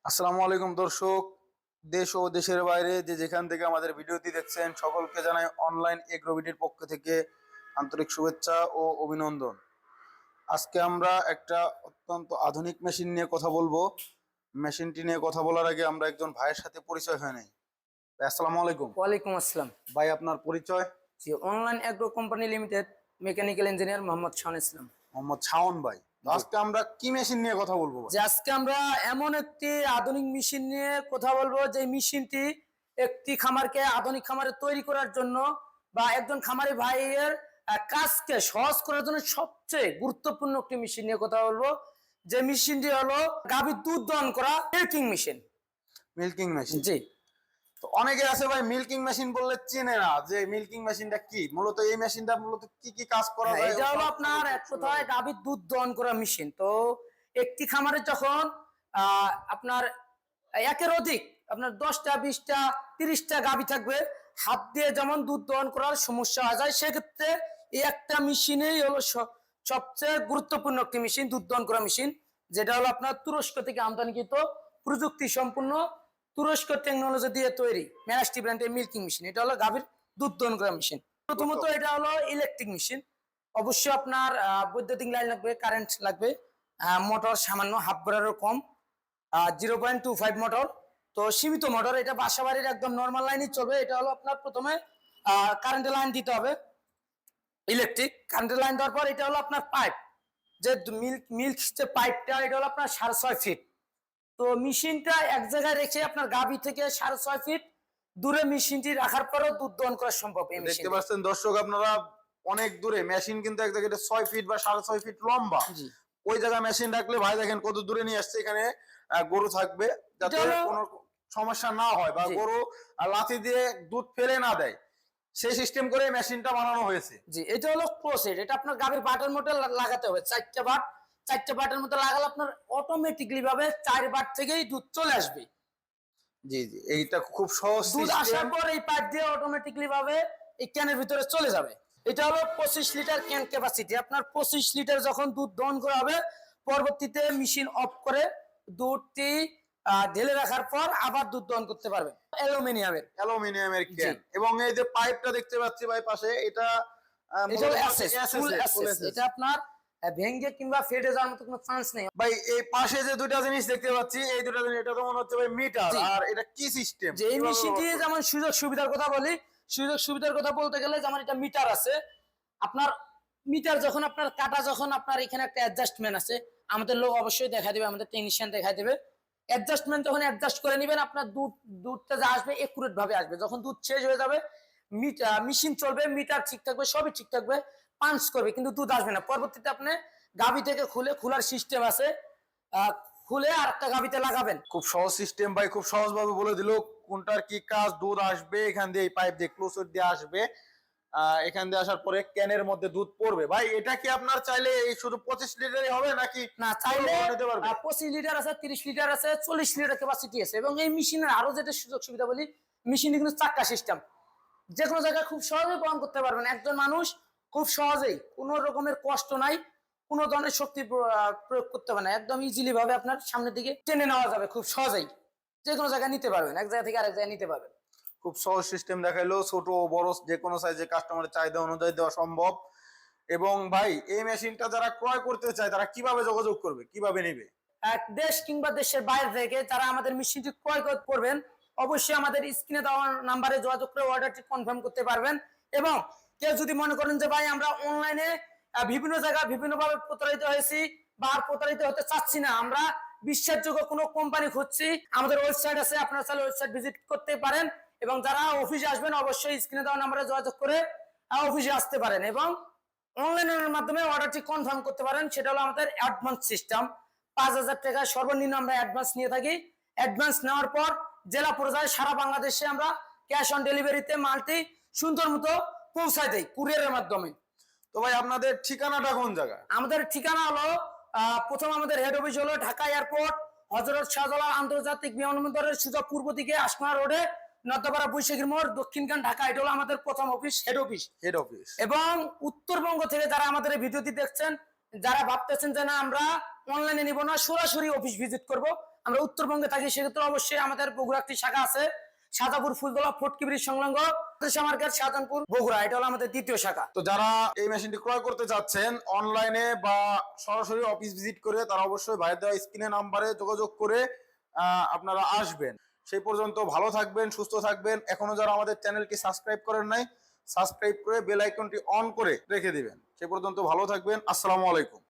আসসালামু আলাইকুম দর্শক, দেশ ও দেশের বাইরে যে যেখান থেকে আমাদের ভিডিওটি দেখছেন সকলকে জানাই অনলাইন এগ্রোবিটির পক্ষ থেকে আন্তরিক শুভেচ্ছা ও অভিনন্দন। আজকে আমরা একটা অত্যন্ত আধুনিক মেশিন নিয়ে কথা বলবো। মেশিনটি নিয়ে কথা বলার আগে আমরা একজন ভাইয়ের সাথে পরিচয় হয় নাই। ভাই, আসসালামু আলাইকুম। ওয়ালাইকুম আসসালাম। ভাই, আপনার পরিচয়? জি, online agro company limited mechanical engineer Mohammad Shahan Islam. Mohammad Shaon ভাই। আজকে আমরা কি মেশিন নিয়ে কথা বলবো ভাই? যে আজকে আমরা এমন একটি আধুনিক মেশিন নিয়ে কথা বলবো যে মেশিনটি একটি খামারকে আধুনিক খামারে তৈরি করার জন্য বা একজন খামারি ভাইয়ের কাজকে সহজ করার জন্য সবচেয়ে গুরুত্বপূর্ণ একটি মেশিন নিয়ে কথা বলবো। যে মেশিনটি হলো গাভীর দুধ দহন করা মিল্কিং মেশিন। Milking machine. জি, তো অনেকে আছে ভাই মিল্কিং মেশিন বললে চেনে না যে মিল্কিং মেশিনটা কি। মূলত এই মেশিনটা মূলত কি কি কাজ করা যায়? এটা হলো আপনার এক কথায় গাভীর দুধ দহন করা মেশিন। তো একটি খামারে যখন আপনার একের অধিক আপনার 10টা 20টা 30টা গাভী থাকবে, হাত দিয়ে যেমন দুধ দহন করার সমস্যা হয়ে যায়, সেক্ষেত্রে এই একটা মেশিনেই হলো সবচেয়ে গুরুত্বপূর্ণ একটি মেশিন, দুধ দহন করা মেশিন, যেটা হলো আপনার তুরস্ক থেকে আমদানিকৃত প্রযুক্তি সম্পূর্ণ তুরস্ক টেকনোলজি দিয়ে তৈরি ম্যারাস্টি ব্র্যান্ডের মিল্কিং মেশিন। এটা হলো গাভীর দুধ দহন করা মেশিন। প্রথমত এটা হলো ইলেকট্রিক মেশিন। অবশ্যই আপনার বৈদ্যুতিক লাইন লাগবে, কারেন্ট লাগবে, মোটর সামান্য হাফ বোর্ডেরও কম, 0.25 মোটর। তো সীমিত মোটর, এটা বাসা বাড়ির একদম নর্মাল লাইনই চলবে। এটা হলো আপনার প্রথমে কারেন্টের লাইন দিতে হবে, ইলেকট্রিক কারেন্টের লাইন দেওয়ার পর এটা হলো আপনার পাইপ, যে মিল্ক যে পাইপটা, এটা হলো আপনার 6.5 ফিট। তো মেশিনটা এক জায়গায় রেখে আপনার গাভী থেকে 6.5 ফিট দূরে মেশিনটি রাখার পরও দুধ দহন করা সম্ভব। এই মেশিন দেখতে পাচ্ছেন দর্শক আপনারা, অনেক দূরে মেশিন কিন্তু এক জায়গায় 6 ফিট বা 6.5 ফিট লম্বা। ওই জায়গায় মেশিন রাখলে ভাই দেখেন কত দূরে নিয়ে আসছে। এখানে গরু থাকবে যাতে কোনো সমস্যা না হয় বা গরু লাথি দিয়ে দুধ ফেলে না দেয়, সেই সিস্টেম করে মেশিনটা বানানো হয়েছে। জি, এটা হলো ক্লোজেড। এটা আপনার গাভীর বাটের মধ্যে লাগাতে হবে, 4টা বাট। 4টা বাটের মধ্যে লাগালে আপনার অটোমেটিকলি ভাবে 4 বাট থেকেই দুধ চলে আসবে। জি জি, এইটা খুব সহজ দুধ আসার সিস্টেম। পর এই পাইপ দিয়ে অটোমেটিকলি ভাবে এই ক্যানের ভিতরে চলে যাবে। এটা হলো 25 লিটার ক্যান ক্যাপাসিটি। আপনার 25 লিটার যখন দুধ দহন করা হবে, পরবর্তীতে মেশিন অফ করে দুধটি ঢেলে রাখার পর আবার দুধ দহন করতে পারবেন। অ্যালুমিনিয়ামের ক্যান, এবং এই যে পাইপটা দেখতে পাচ্ছি ভাই পাশে, এটা এটা আপনার ভেঙে কিংবা ফেটে যাওয়ার মতো কোনো চান্স নেই ভাই। এই পাশে যে দুইটা জিনিস দেখতে পাচ্ছি, এই দুইটা জিনিস, এটা তো মনে হচ্ছে ভাই মিটার। আর এটা কি সিস্টেম? যে এই মেশিনটি যেমন সুযোগ সুবিধার কথা বলি, সুযোগ সুবিধার কথা বলতে গেলে যেমন এটা মিটার আছে আপনার। মিটার যখন আপনার কাটা, যখন আপনার এখানে একটা অ্যাডজাস্টমেন্ট আছে, আমাদের লোক অবশ্যই দেখা দিবে, আমাদের টেকনিশিয়ান দেখা দিবে। অ্যাডজাস্টমেন্ট যখন অ্যাডজাস্ট করে নেবেন, আপনার দুধটা যা আসবে একুরেট ভাবে আসবে। যখন দুধ শেষ হয়ে যাবে, মেশিন চলবে, মিটার ঠিক থাকবে, সবই ঠিক থাকবে, পাঞ্চ করবে, কিন্তু দুধ আসবে না। পরবর্তীতে আপনি গাভী থেকে খোলার সিস্টেম আছে, খুলে আর একটা গাভীতে লাগাবেন। খুব সহজ সিস্টেম ভাই, খুব সহজ ভাবে বলে দিল কোনটার কি কাজ। দুধ আসবে এখান দিয়ে, এই পাইপ দিয়ে ক্লোজড দিয়ে আসবে, এখান দিয়ে আসার পরে ক্যানের মধ্যে দুধ পড়বে। ভাই, এটা কি আপনার চাইলে এই শুধু 25 লিটারই হবে নাকি? না, চাইলে 25 লিটার আছে, 30 লিটার আছে, 40 লিটার ক্যাপাসিটি আছে। এবং এই মেশিনের আরো যেটা সুযোগ সুবিধা বলি, মেশিনে কিন্তু চাক্কা সিস্টেম, যে কোনো জায়গায় খুব সহজেই বহন করতে পারবেন। একজন মানুষ খুব সহজেই, কোনো রকমের কষ্ট নাই, কোনো ধরনের শক্তি প্রয়োগ করতে হবে না, একদম ইজিলি ভাবে আপনার সামনের দিকে টেনে নেওয়া যাবে, খুব সহজেই যে কোনো জায়গায় নিতে পারবেন, এক জায়গা থেকে আরেক জায়গায় নিতে পারবেন। খুব সহজ সিস্টেম দেখাইলো, ছোট বড় যে কোনো সাইজে কাস্টমারের চাহিদা অনুযায়ী দেওয়া সম্ভব। এবং ভাই, এই মেশিনটা যারা ক্রয় করতে চায় তারা কিভাবে যোগাযোগ করবে, কিভাবে নেবে? দেশ কিংবা দেশের বাইরে থেকে যারা আমাদের মেশিনটি ক্রয় করবেন, অবশ্যই আমাদের স্ক্রিনে দেওয়া নাম্বারে যোগাযোগ করে অর্ডারটি কনফার্ম করতে পারবেন। এবং কেউ যদি মনে করেন যে ভাই আমরা অনলাইনে বিভিন্ন জায়গায় বিভিন্নভাবে প্রতারিত হয়েছি বা আর প্রতারিত হতে চাচ্ছি না, আমরা বিশ্বাসযোগ্য কোনো কোম্পানি খুঁজছি, আমাদের ওয়েবসাইট আছে, আপনারা চাইলে ওয়েবসাইট ভিজিট করতে পারেন। এবং যারা অফিসে আসবেন, অবশ্যই স্ক্রিনে দেওয়া নাম্বারে যোগাযোগ করে অফিসে আসতে পারেন এবং অনলাইনের মাধ্যমে অর্ডারটি কনফার্ম করতে পারেন। সেটা হলো আমাদের অ্যাডভান্স সিস্টেম। 5,000 টাকা সর্বনিম্ন আমরা অ্যাডভান্স নিয়ে থাকি। অ্যাডভান্স নেওয়ার পর জেলা পর্যায়ে সারা বাংলাদেশে আমরা ক্যাশ অন ডেলিভারিতে মালটি সুন্দর মতো পৌঁছায় দেই কুরিয়ারের মাধ্যমে। তো ভাই, আপনাদের ঠিকানাটা কোন জায়গায়? আমাদের ঠিকানা হলো প্রথম আমাদের হেড অফিস হলো ঢাকা এয়ারপোর্ট, হযরত শাহজালাল আন্তর্জাতিক বিমানবন্দরের সোজা পূর্ব দিকে আসমা রোডে, নর্দাপাড়া বৈশাখীর মোড়, দক্ষিণখান, ঢাকা। এটা হলো আমাদের প্রথম অফিস, হেড অফিস। এবং উত্তরবঙ্গ থেকে যারা আমাদের এই ভিডিওটি দেখছেন, যারা ভাবতেছেন যে না আমরা অনলাইনে নিব না, সরাসরি অফিস ভিজিট করব, আমরা উত্তরবঙ্গে থাকি, সেক্ষেত্রে অবশ্যই আমাদের বগুড়া একটি শাখা আছে, সাজাপুর ফুলতলা ফটকি ব্রিজ সংলগ্ন মার্কেট, শাহজাহানপুর, বগুড়া। এটা হলো আমাদের দ্বিতীয় শাখা। তো যারা এই মেশিনটি ক্রয় করতে চাচ্ছেন অনলাইনে বা সরাসরি অফিস ভিজিট করে, তারা অবশ্যই ভাইয়ের দেওয়া স্ক্রিনে নাম্বারে যোগাযোগ করে আপনারা আসবেন। সেই পর্যন্ত ভালো থাকবেন, সুস্থ থাকবেন। এখনো যারা আমাদের চ্যানেলটি সাবস্ক্রাইব করেন নাই, সাবস্ক্রাইব করে বেল আইকনটি অন করে রেখে দিবেন। সে পর্যন্ত ভালো থাকবেন। আসসালামু আলাইকুম।